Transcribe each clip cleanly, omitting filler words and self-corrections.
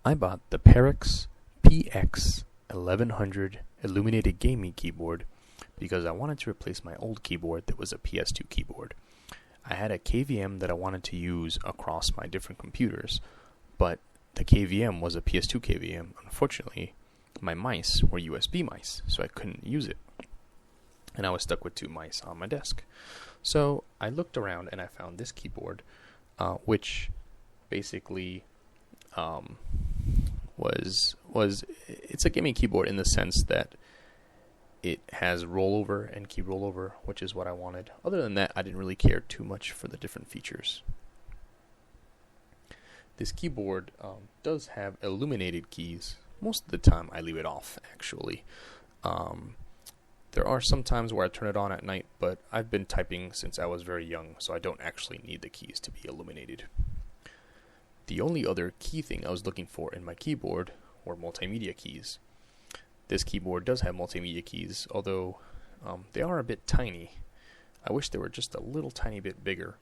I bought the Perrix PX-1100 Illuminated gaming keyboard because I wanted to replace my old keyboard that was a PS2 keyboard. I had a KVM that I wanted to use across my different computers, but the KVM was a PS2 KVM. Unfortunately, my mice were USB mice, so I couldn't use it. And I was stuck with two mice on my desk. So I looked around and I found this keyboard, which basically it's a gaming keyboard in the sense that it has rollover and key rollover, which is what I wanted. Other than that, I didn't really care too much for the different features. This keyboard does have illuminated keys. Most of the time I leave it off, actually. There are some times where I turn it on at night, but I've been typing since I was very young, so I don't actually need the keys to be illuminated. The only other key thing I was looking for in my keyboard were multimedia keys. This keyboard does have multimedia keys, although they are a bit tiny. I wish they were just a little tiny bit bigger.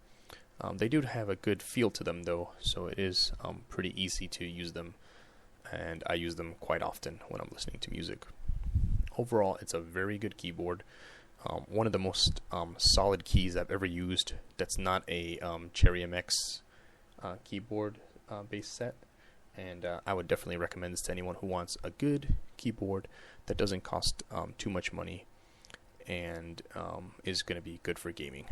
They do have a good feel to them though, so it is pretty easy to use them, and I use them quite often when I'm listening to music. Overall, it's a very good keyboard. One of the most solid keys I've ever used that's not a Cherry MX keyboard base set, and I would definitely recommend this to anyone who wants a good keyboard that doesn't cost too much money and is going to be good for gaming.